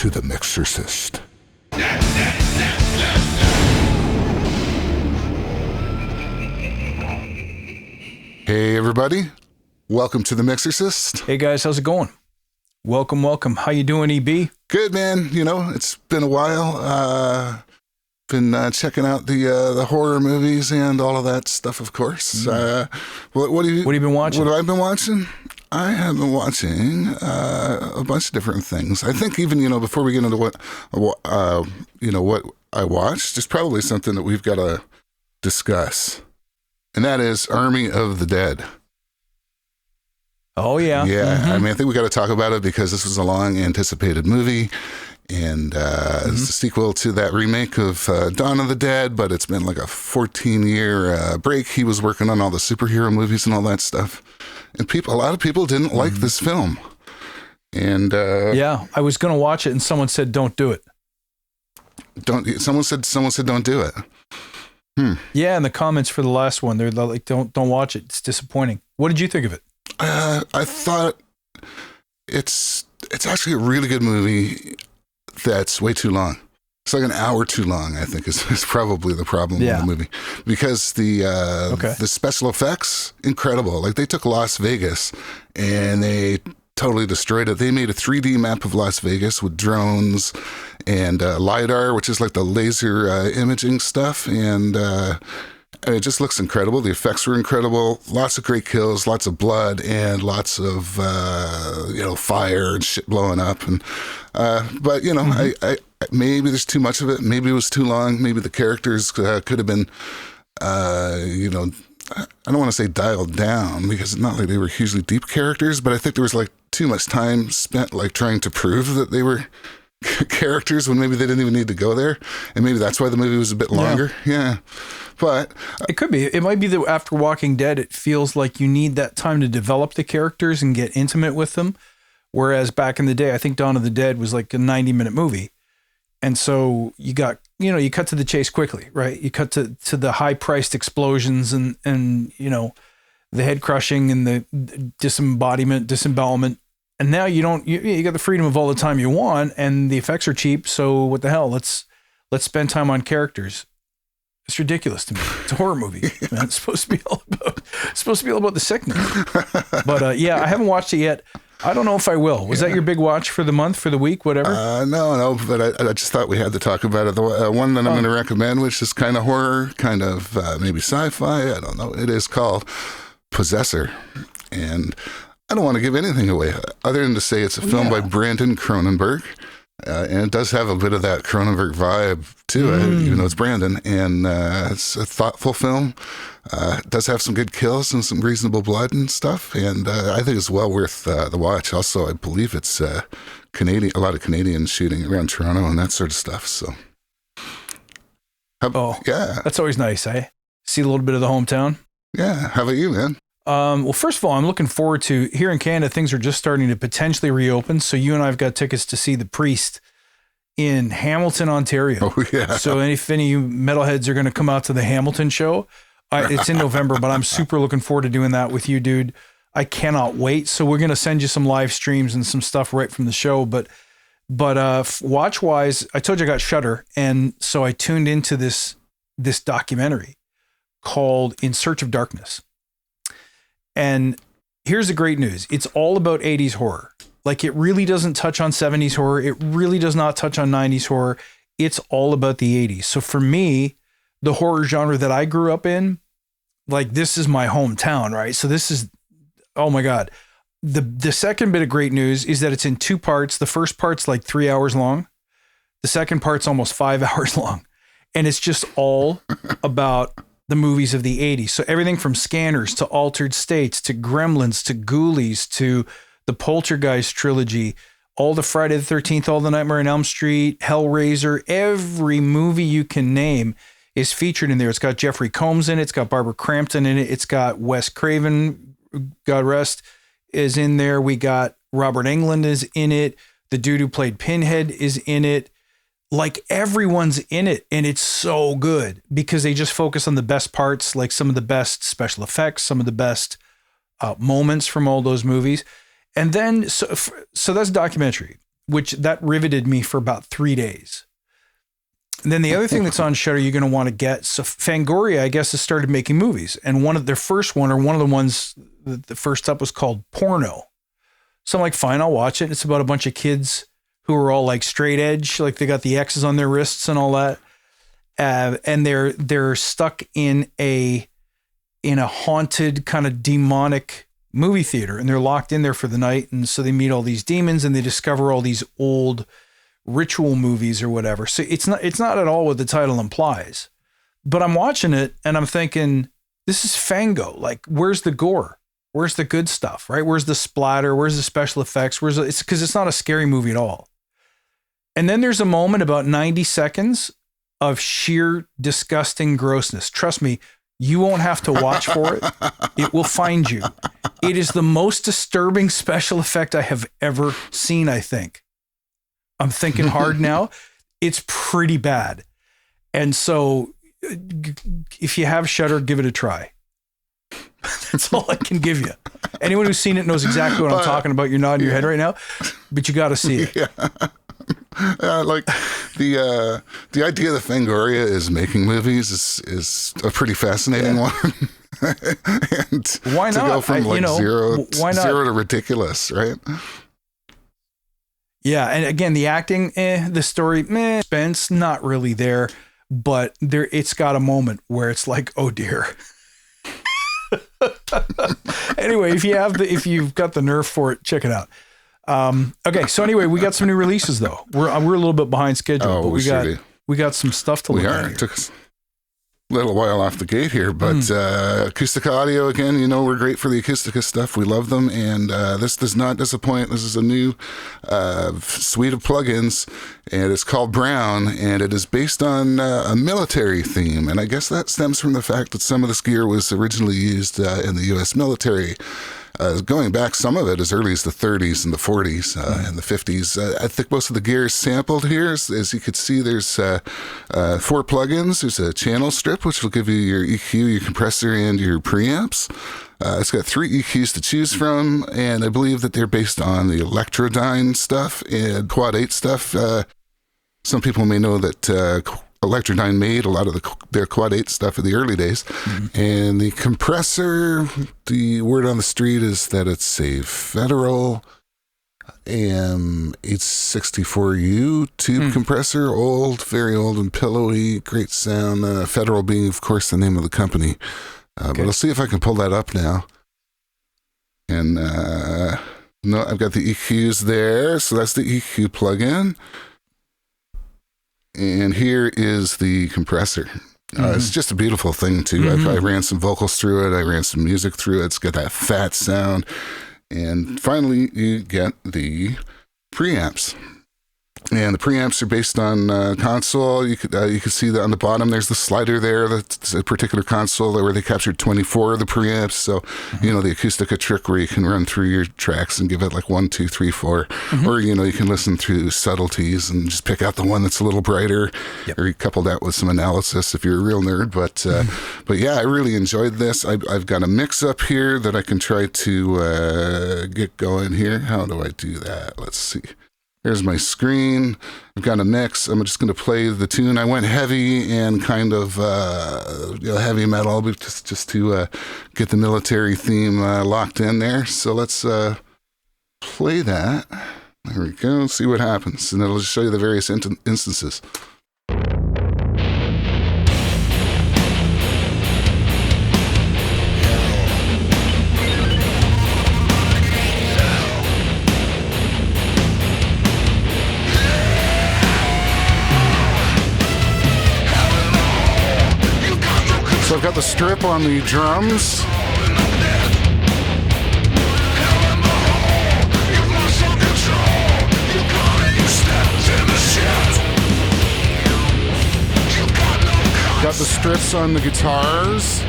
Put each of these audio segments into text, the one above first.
to the Mixorcist. Hey everybody, welcome to the Mixorcist. Hey guys, how's it going? Welcome. How you doing, EB? Good, man. You know, it's been a while. Been checking out the horror movies and all of that stuff, of course. What have you been watching? What have I been watching? I have been watching a bunch of different things. I think even, before we get into what I watched, there's probably something that we've got to discuss. And that is Army of the Dead. Oh, yeah. Yeah. Mm-hmm. I mean, I think we got to talk about it because this was a long anticipated movie. And it's a sequel to that remake of Dawn of the Dead, but it's been like a 14-year break. He was working on all the superhero movies and all that stuff. And a lot of people didn't like this film. And yeah, I was going to watch it and someone said, don't do it. Someone said, don't do it. Yeah, in the comments for the last one, they're like, don't watch it. It's disappointing. What did you think of it? I thought it's actually a really good movie that's way too long. It's like an hour too long, I think, is probably the problem with the movie. Because the special effects, incredible. Like, they took Las Vegas and they totally destroyed it. They made a 3D map of Las Vegas with drones and LiDAR, which is like the laser imaging stuff. And it just looks incredible. The effects were incredible. Lots of great kills, lots of blood, and lots of, fire and shit blowing up. And but, I maybe there's too much of it. Maybe it was too long. Maybe the characters could have been, I don't want to say dialed down because it's not like they were hugely deep characters, but I think there was like too much time spent like trying to prove that they were characters when maybe they didn't even need to go there. And maybe that's why the movie was a bit longer. Yeah. But it could be. It might be that after Walking Dead, it feels like you need that time to develop the characters and get intimate with them. Whereas back in the day, I think Dawn of the Dead was like a 90-minute movie. And so you got, you cut to the chase quickly, right? You cut to the high-priced explosions and the head crushing and the disembowelment. And now you got the freedom of all the time you want, and the effects are cheap. So what the hell? Let's spend time on characters. It's ridiculous to me. It's a horror movie. Man. It's supposed to be all about the sickness. But I haven't watched it yet. I don't know if I will. Was that your big watch for the month, for the week, whatever? No, but I just thought we had to talk about it. The one that I'm going to recommend, which is kind of horror, kind of maybe sci-fi, I don't know. It is called Possessor. And I don't want to give anything away other than to say it's a film by Brandon Cronenberg. And it does have a bit of that Cronenberg vibe to it, even though it's Brandon. And it's a thoughtful film. It does have some good kills and some reasonable blood and stuff. And I think it's well worth the watch. Also, I believe it's Canadian, a lot of Canadians shooting around Toronto and that sort of stuff. So, yeah. That's always nice, eh? See a little bit of the hometown. Yeah. How about you, man? Well, first of all, I'm looking forward to, here in Canada, things are just starting to potentially reopen. So you and I have got tickets to see The Priest in Hamilton, Ontario. Oh, yeah. So if any of you metalheads are going to come out to the Hamilton show, it's in November, but I'm super looking forward to doing that with you, dude. I cannot wait. So we're going to send you some live streams and some stuff right from the show. But watch wise, I told you I got Shudder. And so I tuned into this documentary called In Search of Darkness. And here's the great news. It's all about 80s horror. Like, it really doesn't touch on 70s horror. It really does not touch on 90s horror. It's all about the 80s. So for me, the horror genre that I grew up in, like, this is my hometown, right? So this is, oh my God. The second bit of great news is that it's in two parts. The first part's like 3 hours long. The second part's almost 5 hours long. And it's just all about the movies of the 80s. So everything from Scanners to Altered States to Gremlins to Ghoulies to the Poltergeist trilogy, all the Friday the 13th, all the Nightmare on Elm Street, Hellraiser, every movie you can name is featured in there. It's got Jeffrey Combs in it. It's got Barbara Crampton in it. It's got Wes Craven, God rest, is in there. We got Robert Englund is in it. The dude who played Pinhead is in it. Like, everyone's in it, and it's so good because they just focus on the best parts, like some of the best special effects, some of the best moments from all those movies. And then, so that's a documentary. which that riveted me for about 3 days. And then the other thing that's on Shudder you're going to want to get, so Fangoria, I guess, has started making movies. And one of the ones, the first up was called Porno. So I'm like, fine, I'll watch it. It's about a bunch of kids who are all like straight edge, like they got the X's on their wrists and all that. And they're stuck in a haunted kind of demonic movie theater, and they're locked in there for the night. And so they meet all these demons and they discover all these old ritual movies or whatever. So it's not at all what the title implies, but I'm watching it and I'm thinking, this is Fango. Like, where's the gore? Where's the good stuff, right? Where's the splatter? Where's the special effects? It's because it's not a scary movie at all. And then there's a moment about 90 seconds of sheer disgusting grossness. Trust me, you won't have to watch for it. It will find you. It is the most disturbing special effect I have ever seen, I think. I'm thinking hard now. It's pretty bad. And so if you have Shudder, give it a try. That's all I can give you. Anyone who's seen it knows exactly what I'm talking about. You're nodding your head right now, but you got to see it. Yeah. Like the idea that Fangoria is making movies is a pretty fascinating one. And why not? To go from zero to ridiculous, right? Yeah, and again, the acting, the story, suspense, not really there, but it's got a moment where it's like, oh dear. Anyway, if you've got the nerve for it, check it out. Okay, so anyway, we got some new releases though. We're a little bit behind schedule, but we got some stuff to look at. It took us a little while off the gate here, but Acustica Audio, again, we're great for the Acustica stuff. We love them, and this does not disappoint. This is a new suite of plugins, and it's called Brown, and it is based on a military theme, and I guess that stems from the fact that some of this gear was originally used in the U.S. military. Going back, some of it as early as the 30s and the 40s and the 50s. I think most of the gear is sampled here. As you can see, there's 4 plugins. There's a channel strip, which will give you your EQ, your compressor, and your preamps. It's got 3 EQs to choose from, and I believe that they're based on the Electrodyne stuff and Quad 8 stuff. Some people may know that Electrodyne made a lot of their Quad 8 stuff in the early days. Mm-hmm. And the compressor, the word on the street is that it's a Federal AM864U tube compressor, very old and pillowy, great sound. Federal being, of course, the name of the company. But I'll see if I can pull that up now. And no, I've got the EQs there. So that's the EQ plugin. And here is the compressor. It's just a beautiful thing, too. I ran some vocals through it. I ran some music through it. It's got that fat sound. And finally, you get the preamps. And the preamps are based on console. You can see that on the bottom, there's the slider there. That's a particular console where they captured 24 of the preamps. So, the Acustica trick where you can run through your tracks and give it like 1, 2, 3, 4. Or, you can listen through subtleties and just pick out the one that's a little brighter. Yep. Or you couple that with some analysis if you're a real nerd. But yeah, I really enjoyed this. I've got a mix up here that I can try to get going here. How do I do that? Let's see. Here's my screen. I've got a mix. I'm just going to play the tune. I went heavy and kind of heavy metal, but just to get the military theme locked in there. So let's play that. There we go. See what happens, and it'll just show you the various instances. So I've got the strip on the drums. Got the strips on the guitars.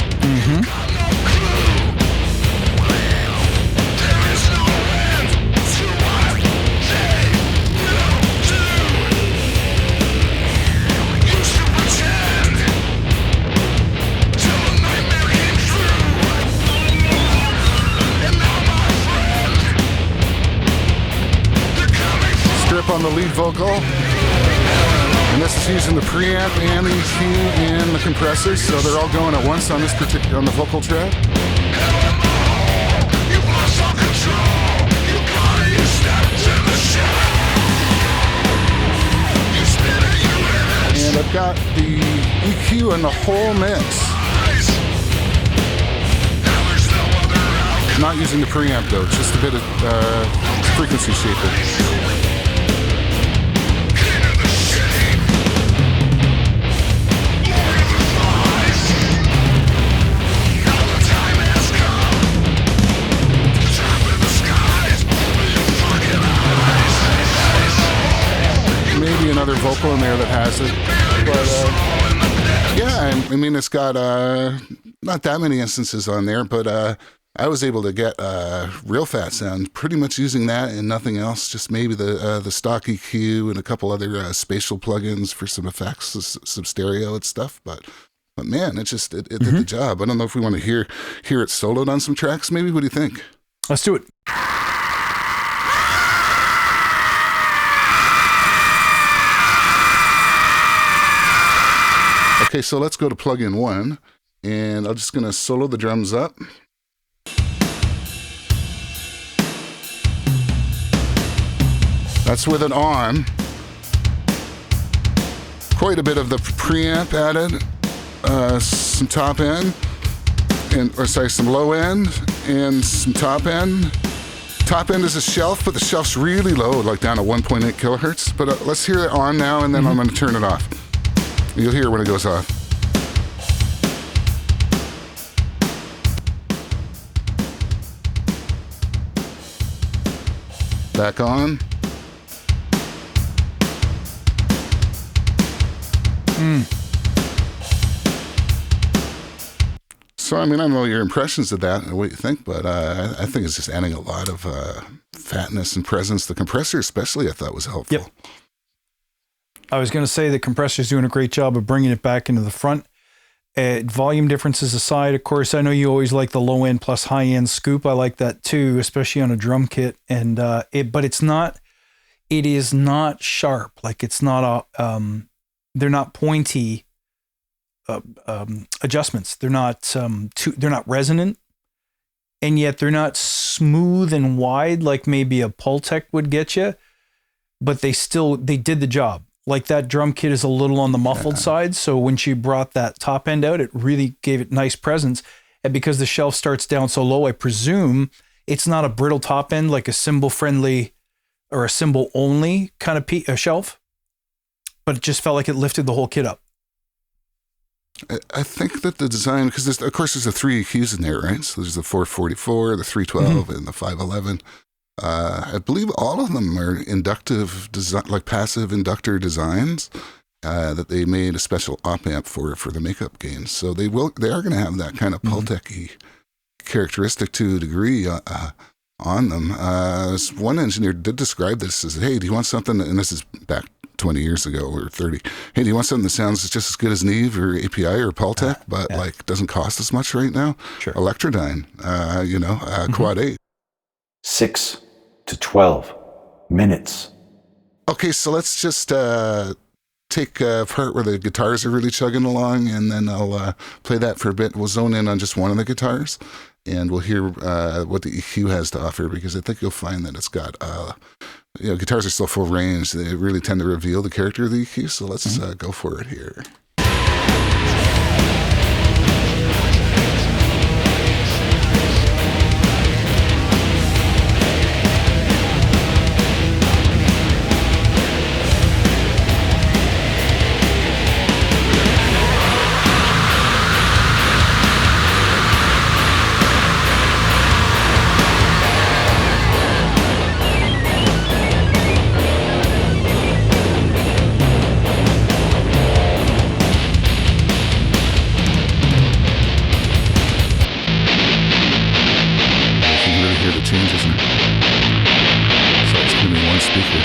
up on the lead vocal. And this is using the preamp and the EQ and the compressor, so they're all going at once on this on the vocal track. And I've got the EQ in the whole mix. Not using the preamp though, just a bit of frequency shaping. Maybe another vocal in there that has it, but yeah, I mean it's got not that many instances on there, but I was able to get real fat sound pretty much using that and nothing else. Just maybe the stock EQ and a couple other spatial plugins for some effects, some stereo and stuff. But man, it did the job. I don't know if we want to hear it soloed on some tracks. Maybe what do you think? Let's do it. Okay, so let's go to plugin 1, and I'm just going to solo the drums up. That's with it on. Quite a bit of the preamp added, some top end, some low end, and some top end. Top end is a shelf, but the shelf's really low, like down at 1.8 kilohertz. But let's hear it on now, and then I'm going to turn it off. You'll hear when it goes off. Back on. So, I mean, I don't know your impressions of that and what you think, but I think it's just adding a lot of fatness and presence. The compressor especially I thought was helpful. Yep. I was going to say the compressor's doing a great job of bringing it back into the front. Volume differences aside, of course, I know you always like the low end plus high end scoop. I like that too, especially on a drum kit. And but it is not sharp. Like it's not they're not pointy adjustments. They're not they're not resonant, and yet they're not smooth and wide like maybe a Pultec would get you. But they did the job. Like that drum kit is a little on the muffled side. So when she brought that top end out, it really gave it nice presence. And because the shelf starts down so low, I presume it's not a brittle top end, like a cymbal friendly or a cymbal only kind of a shelf, but it just felt like it lifted the whole kit up. I think that the design, because of course there's the 3 EQs in there, right? So there's the 444, the 312, and the 511. I believe all of them are inductive design, like passive inductor designs that they made a special op amp for the makeup gain. So they are going to have that kind of Pultec-y characteristic to a degree on them. One engineer did describe this as, hey, do you want something, and this is back 20 years ago or 30. Hey, do you want something that sounds just as good as Neve or API or Pultec, but like doesn't cost as much right now? Sure. Electrodyne, Quad 8. 6 to 12 minutes. Okay, so let's just take a part where the guitars are really chugging along, and then I'll play that for a bit. We'll zone in on just one of the guitars, and we'll hear what the EQ has to offer, because I think you'll find that it's got, guitars are still full range. They really tend to reveal the character of the EQ, so let's go for it here. Changes in it. So it's going to be one speaker.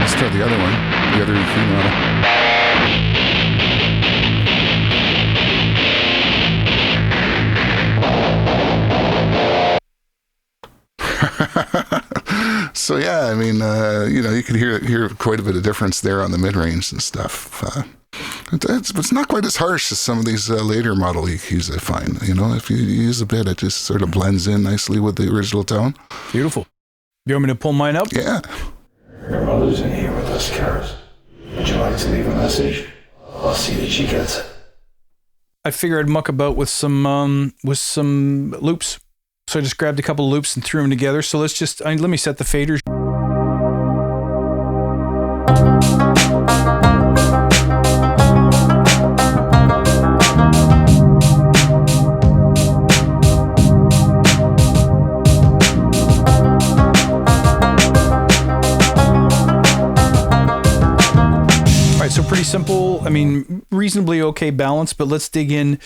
Let's try the other one, the other EQ model. So yeah, I mean, you could hear quite a bit of difference there on the mid range and stuff. It's not quite as harsh as some of these later model EQs, I find. If you use a bit, it just sort of blends in nicely with the original tone. Beautiful. You want me to pull mine up? Yeah. Your mother's in here with us, Karis. Would you like to leave a message? I'll see that she gets it. I figured I'd muck about with some loops. So I just grabbed a couple of loops and threw them together. So let me set the faders. So pretty simple. I mean, reasonably okay balance, but let's dig in.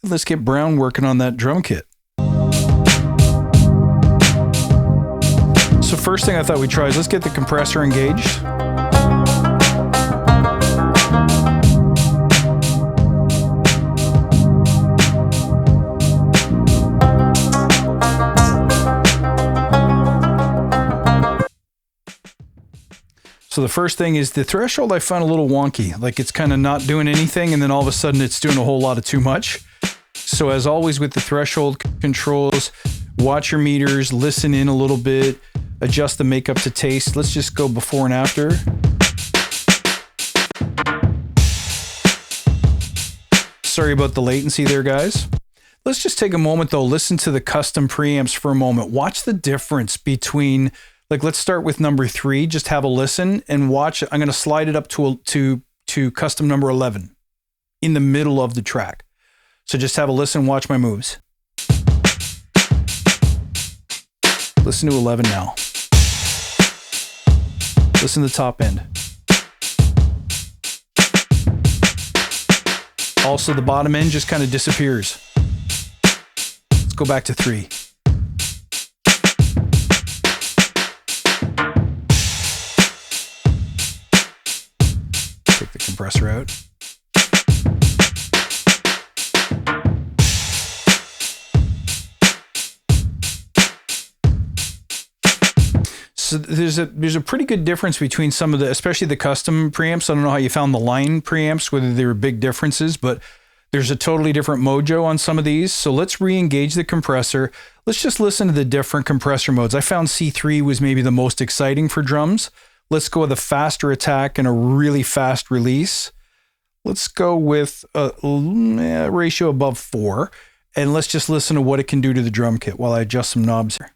Let's get Brown working on that drum kit. So first thing I thought we'd try is let's get the compressor engaged. So the first thing is the threshold I found a little wonky, like it's kind of not doing anything and then all of a sudden it's doing a whole lot of too much. So as always with the threshold controls, watch your meters, listen in a little bit, adjust the makeup to taste. Let's just go before and after. Sorry about the latency there, guys. Let's just take a moment though, listen to the custom preamps for a moment. Watch the difference between, like, let's start with number 3. Just have a listen and watch. I'm going to slide it up to custom number 11 in the middle of the track. So just have a listen, watch my moves. Listen to 11 now. Listen to the top end. Also, the bottom end just kind of disappears. Let's go back to 3. Take the compressor out. So there's a pretty good difference between some of the, especially the custom preamps. I don't know how you found the line preamps, whether there were big differences, but there's a totally different mojo on some of these. So let's re-engage the compressor. Let's just listen to the different compressor modes. I found C3 was maybe the most exciting for drums. Let's go with a faster attack and a really fast release. Let's go with a ratio above 4. And let's just listen to what it can do to the drum kit while I adjust some knobs here.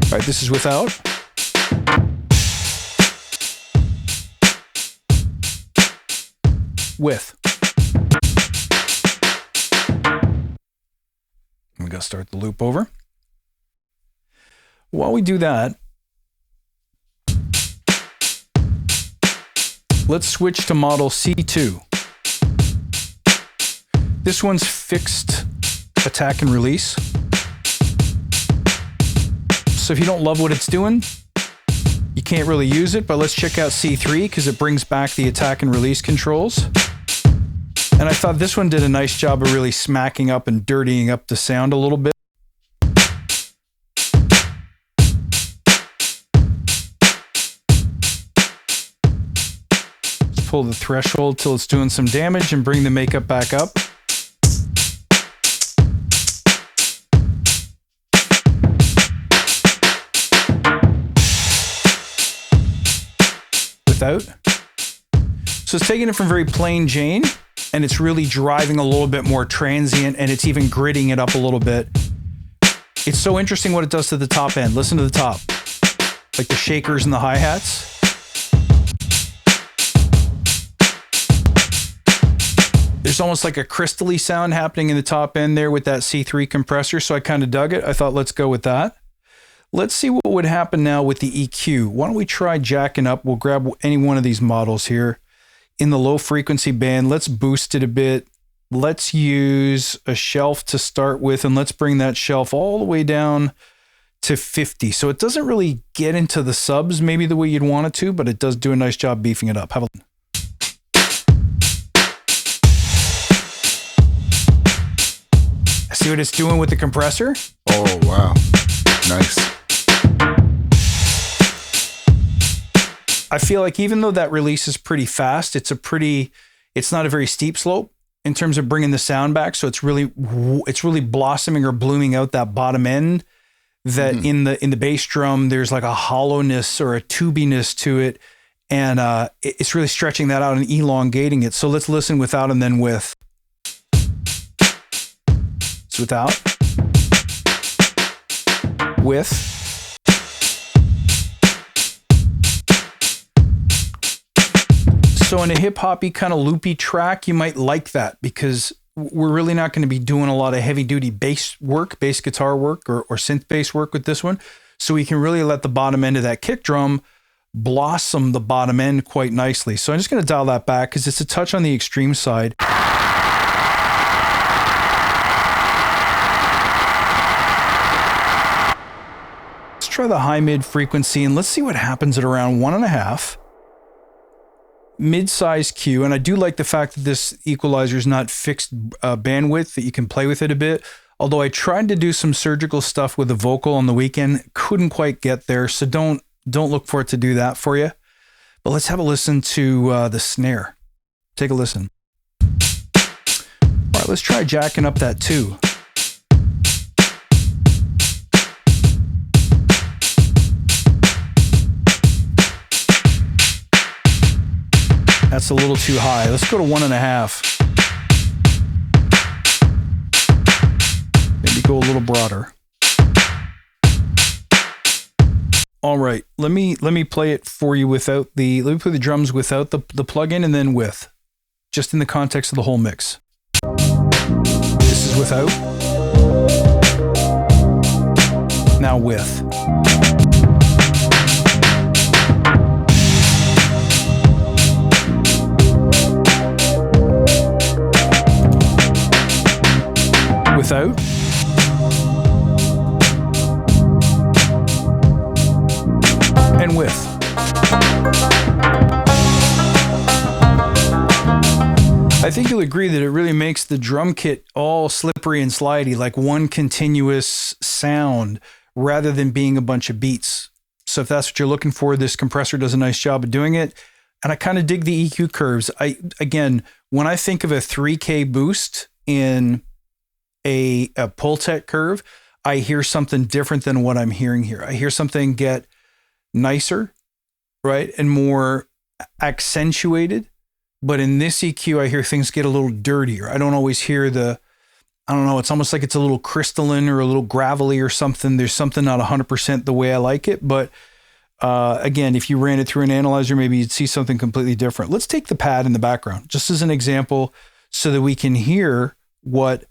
All right, this is without. With. We got to start the loop over. While we do that, let's switch to model C2. This one's fixed attack and release. So if you don't love what it's doing, you can't really use it, but let's check out C3 because it brings back the attack and release controls. And I thought this one did a nice job of really smacking up and dirtying up the sound a little bit. Let's pull the threshold till it's doing some damage and bring the makeup back up. Out. So it's taking it from very plain Jane and it's really driving a little bit more transient and it's even gritting it up a little bit. It's so interesting what it does to the top end. Listen to the top, like the shakers and the hi-hats. There's almost like a crystally sound happening in the top end there with that C3 compressor. So I kind of dug it. I thought, let's go with that. Let's see what would happen now with the EQ. Why don't we try jacking up? We'll grab any one of these models here in the low frequency band. Let's boost it a bit. Let's use a shelf to start with, and let's bring that shelf all the way down to 50. So it doesn't really get into the subs maybe the way you'd want it to, but it does do a nice job beefing it up. Have a See what it's doing with the compressor? Oh, wow. Nice. I feel like even though that release is pretty fast, it's not a very steep slope in terms of bringing the sound back. So it's really blossoming or blooming out that bottom end that in the bass drum, there's like a hollowness or a tubiness to it. And it's really stretching that out and elongating it. So let's listen without and then with. It's without. With. So in a hip-hoppy kind of loopy track, you might like that because we're really not going to be doing a lot of heavy-duty bass guitar work or synth bass work with this one. So we can really let the bottom end of that kick drum blossom the bottom end quite nicely. So I'm just going to dial that back because it's a touch on the extreme side. Let's try the high mid frequency and let's see what happens at around 1.5. Mid-size Q, and I do like the fact that this equalizer is not fixed bandwidth, that you can play with it a bit. Although I tried to do some surgical stuff with the vocal on the weekend, couldn't quite get there, so don't look for it to do that for you. But let's have a listen to the snare. Take a listen. All right, let's try jacking up that 2. That's a little too high. Let's go to 1.5. Maybe go a little broader. All right, let me play it for you without let me play the drums without the plugin and then with, just in the context of the whole mix. This is without. Now with. Without. And with. I think you'll agree that it really makes the drum kit all slippery and slidey, like one continuous sound rather than being a bunch of beats. So if that's what you're looking for, this compressor does a nice job of doing it. And I kind of dig the EQ curves. When I think of a 3K boost in a Pultec curve, I hear something different than what I'm hearing here. I hear something get nicer, right? And more accentuated. But in this EQ, I hear things get a little dirtier. I don't always hear it's almost like it's a little crystalline or a little gravelly or something. There's something not 100% the way I like it. But again, if you ran it through an analyzer, maybe you'd see something completely different. Let's take the pad in the background, just as an example, so that we can hear what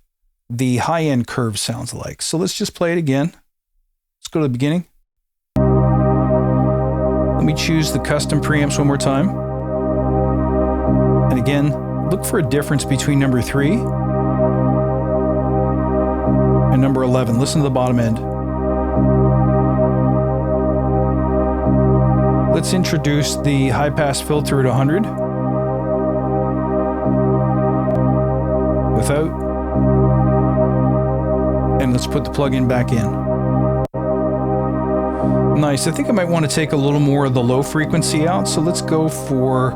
the high-end curve sounds like. So let's just play it again. Let's go to the beginning. Let me choose the custom preamps one more time. And again, look for a difference between number 3 and number 11. Listen to the bottom end. Let's introduce the high-pass filter at 100. Without. And let's put the plug-in back in. Nice. I think I might want to take a little more of the low frequency out. So let's go for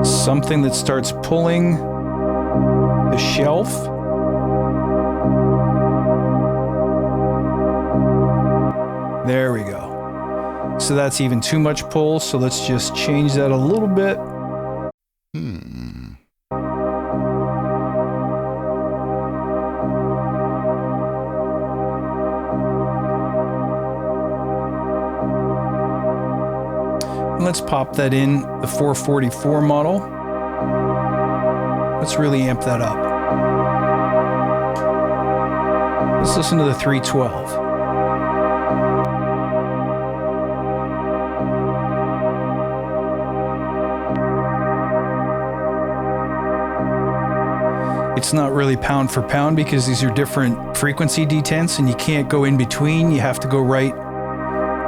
something that starts pulling the shelf. There we go. So that's even too much pull. So let's just change that a little bit. Let's pop that in the 444 model. Let's really amp that up. Let's listen to the 312. It's not really pound for pound because these are different frequency detents and you can't go in between. You have to go right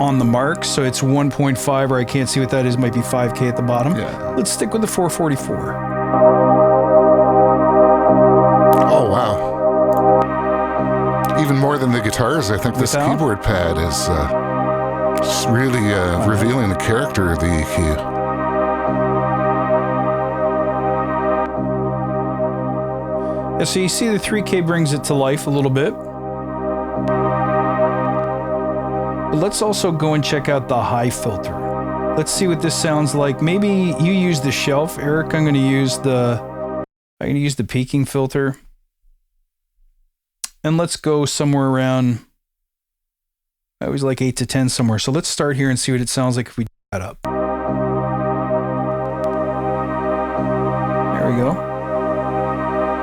on the mark. So it's 1.5, or I can't see what that is. Might be 5K at the bottom. Yeah. Let's stick with the 444. Oh, wow. even more than the guitars, I think this keyboard pad is just really revealing the character of the EQ. Yeah, so you see the 3K brings it to life a little bit. But let's also go and check out the high filter. Let's see what this sounds like. Maybe you use the shelf, Eric. I'm going to use the peaking filter. And let's go somewhere around, I always like 8 to 10 somewhere. So let's start here and see what it sounds like if we do that up. There we go.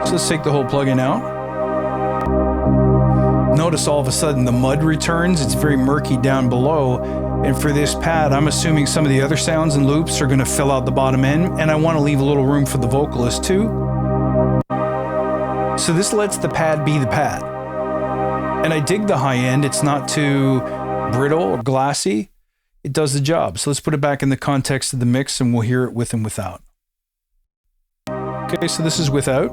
So let's take the whole plugin out. Notice all of a sudden the mud returns. It's very murky down below. And for this pad, I'm assuming some of the other sounds and loops are going to fill out the bottom end. And I want to leave a little room for the vocalist too. So this lets the pad be the pad. And I dig the high end. It's not too brittle or glassy. It does the job. So let's put it back in the context of the mix and we'll hear it with and without. Okay, so this is without.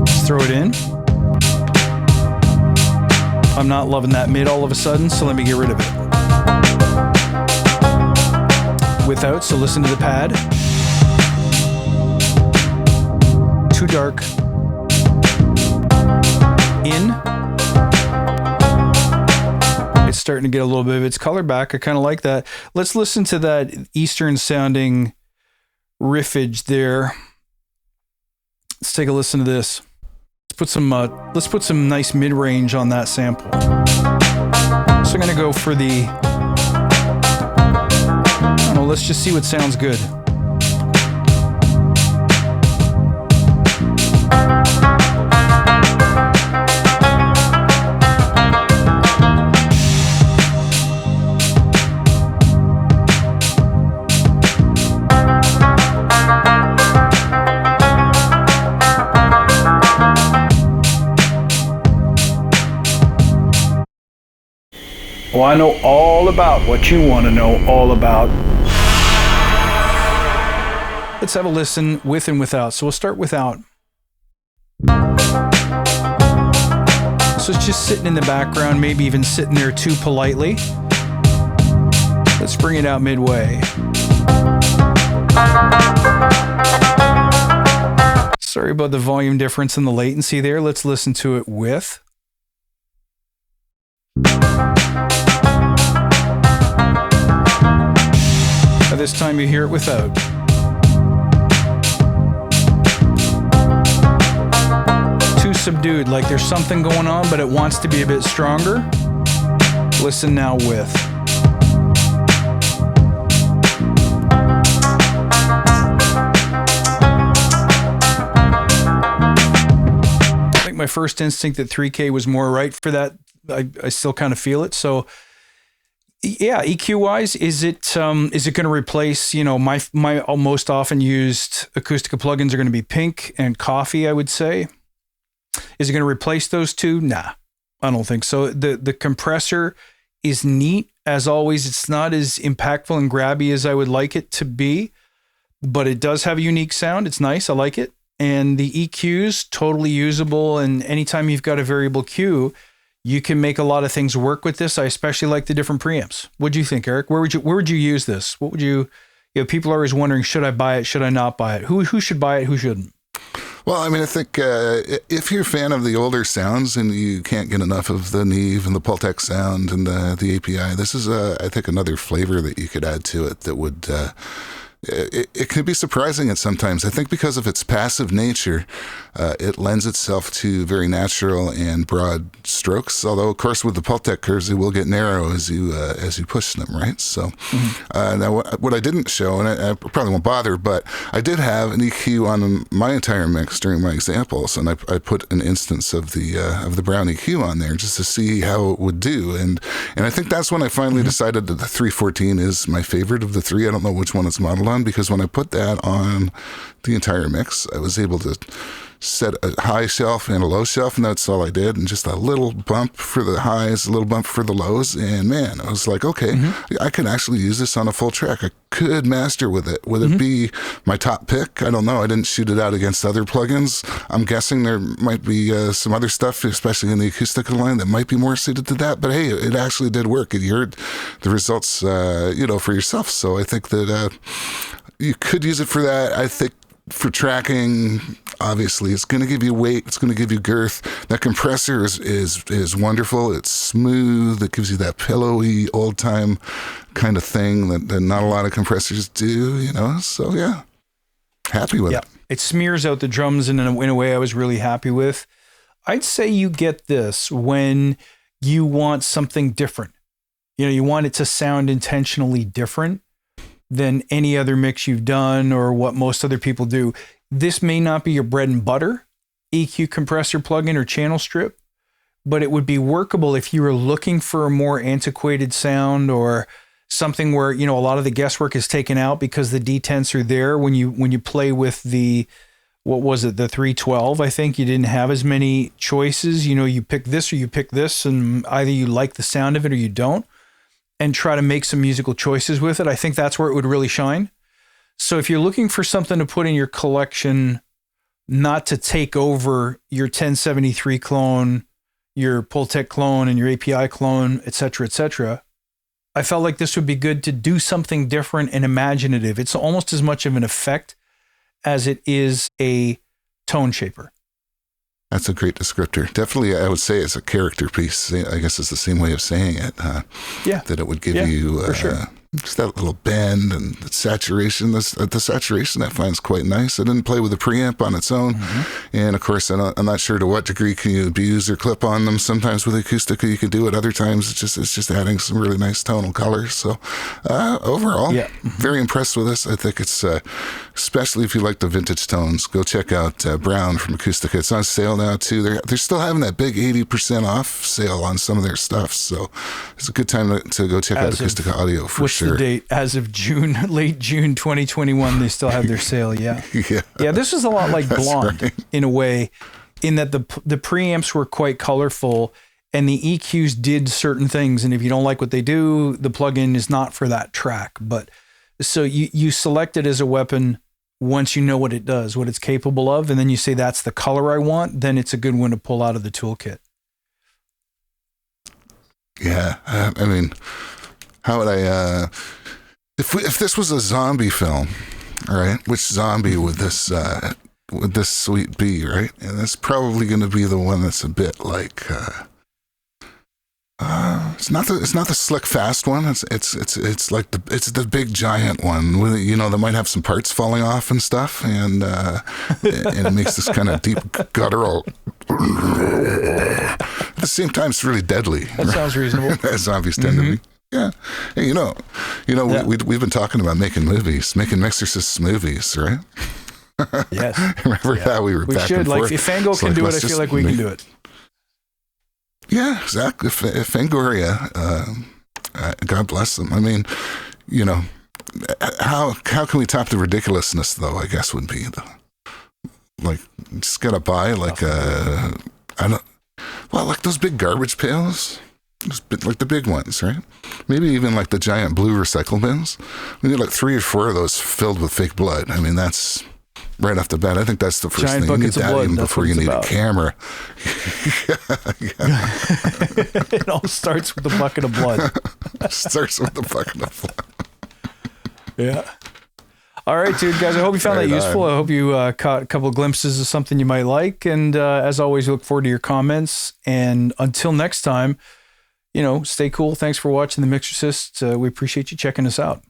Let's throw it in. I'm not loving that mid all of a sudden, so let me get rid of it. Without, so listen to the pad. Too dark. In. It's starting to get a little bit of its color back. I kind of like that. Let's listen to that Eastern sounding riffage there. Let's take a listen to this. Let's put some nice mid-range on that sample. So I'm going to go for the, I don't know, let's just see what sounds good. Well, I know all about what you want to know all about. Let's have a listen with and without. So we'll start without. So it's just sitting in the background, maybe even sitting there too politely. Let's bring it out midway. Sorry about the volume difference and the latency there. Let's listen to it with. This time you hear it without. Too subdued, like there's something going on, but it wants to be a bit stronger. Listen now with. I think my first instinct that 3K was more right for that. I still kind of feel it. So yeah, EQ wise, is it going to replace, my most often used Acustica plugins are going to be Pink and Coffee, I would say. Is it going to replace those two? Nah, I don't think so. The compressor is neat as always. It's not as impactful and grabby as I would like it to be, but it does have a unique sound. It's nice. I like it. And the EQs, totally usable. And anytime you've got a variable Q, you can make a lot of things work with this. I especially like the different preamps. What do you think, Eric? Where would you use this? What would you people are always wondering, should I buy it? Should I not buy it? Who should buy it? Who shouldn't? Well, I mean, I think if you're a fan of the older sounds and you can't get enough of the Neve and the Pultec sound and the API, this is, I think, another flavor that you could add to it that would... It can be surprising at sometimes. I think because of its passive nature, it lends itself to very natural and broad strokes. Although, of course, with the Pultec curves, it will get narrow as you push them, right? So now, what I didn't show, and I probably won't bother, but I did have an EQ on my entire mix during my examples, and I put an instance of the Brown EQ on there just to see how it would do, and I think that's when I finally decided that the 314 is my favorite of the three. I don't know which one it's modeled on, because when I put that on the entire mix, I was able to set a high shelf and a low shelf, and that's all I did. And just a little bump for the highs, a little bump for the lows. And man, I was like, okay, I can actually use this on a full track. I could master with it. Would it be my top pick? I don't know. I didn't shoot it out against other plugins. I'm guessing there might be some other stuff, especially in the Acustica line, that might be more suited to that. But hey, it actually did work. You heard the results, for yourself. So I think that you could use it for that. I think for tracking, obviously, it's going to give you weight. It's going to give you girth. That compressor is wonderful. It's smooth. It gives you that pillowy, old-time kind of thing that not a lot of compressors do, So, yeah, happy with it. It smears out the drums in a way I was really happy with. I'd say you get this when you want something different. You want it to sound intentionally different than any other mix you've done or what most other people do. This may not be your bread and butter EQ compressor plugin or channel strip, but it would be workable if you were looking for a more antiquated sound or something where, a lot of the guesswork is taken out because the detents are there. When you play with the 312, I think you didn't have as many choices. You pick this or you pick this, and either you like the sound of it or you don't, and try to make some musical choices with it. I think that's where it would really shine. So if you're looking for something to put in your collection, not to take over your 1073 clone, your Pultec clone, and your API clone, et cetera, I felt like this would be good to do something different and imaginative. It's almost as much of an effect as it is a tone shaper. That's a great descriptor. Definitely, I would say it's a character piece. I guess it's the same way of saying it. That it would give you for sure. Just that little bend and the saturation. The saturation I find is quite nice. I didn't play with the preamp on its own. And of course, I'm not sure to what degree can you abuse or clip on them. Sometimes with Acustica you can do it. Other times it's just adding some really nice tonal colors. So overall, very impressed with this. I think it's, especially if you like the vintage tones, go check out Brown from Acustica. It's on sale now too. They're still having that big 80% off sale on some of their stuff. So it's a good time to go check out Acustica Audio for sure. The date as of late June 2021, they still have their sale. Yeah. This was a lot like Blonde in a way, in that the preamps were quite colorful and the EQs did certain things. And if you don't like what they do, the plugin is not for that track. But so you select it as a weapon once you know what it does, what it's capable of, and then you say that's the color I want, then it's a good one to pull out of the toolkit. Yeah, I mean, how would I? If this was a zombie film, all right, which zombie would this suite be, right? And that's probably going to be the one that's a bit like. It's not the slick fast one. It's like the big giant one with, that might have some parts falling off and stuff, and it makes this kind of deep guttural. At the same time, it's really deadly. That sounds reasonable. As zombies tend to be. Yeah, hey, we've been talking about making Mixorcist movies, right? Yes. Remember that we were back and forth. Like if Fango can do it, I feel like we can do it. Yeah, exactly. If Fangoria, God bless them. I mean, how can we top the ridiculousness, though? I guess would be just gotta buy like those big garbage pails, like the big ones, right? Maybe even like the giant blue recycle bins. We need like 3 or 4 of those filled with fake blood. I mean, that's. Right off the bat, I think that's the first giant thing. You need that blood, even before you need a camera. It all starts with a bucket of blood. Starts with a bucket of blood. Yeah. All right, dude, guys, I hope you found that useful. I hope you caught a couple of glimpses of something you might like. And as always, we look forward to your comments. And until next time, stay cool. Thanks for watching The Mixorcist. We appreciate you checking us out.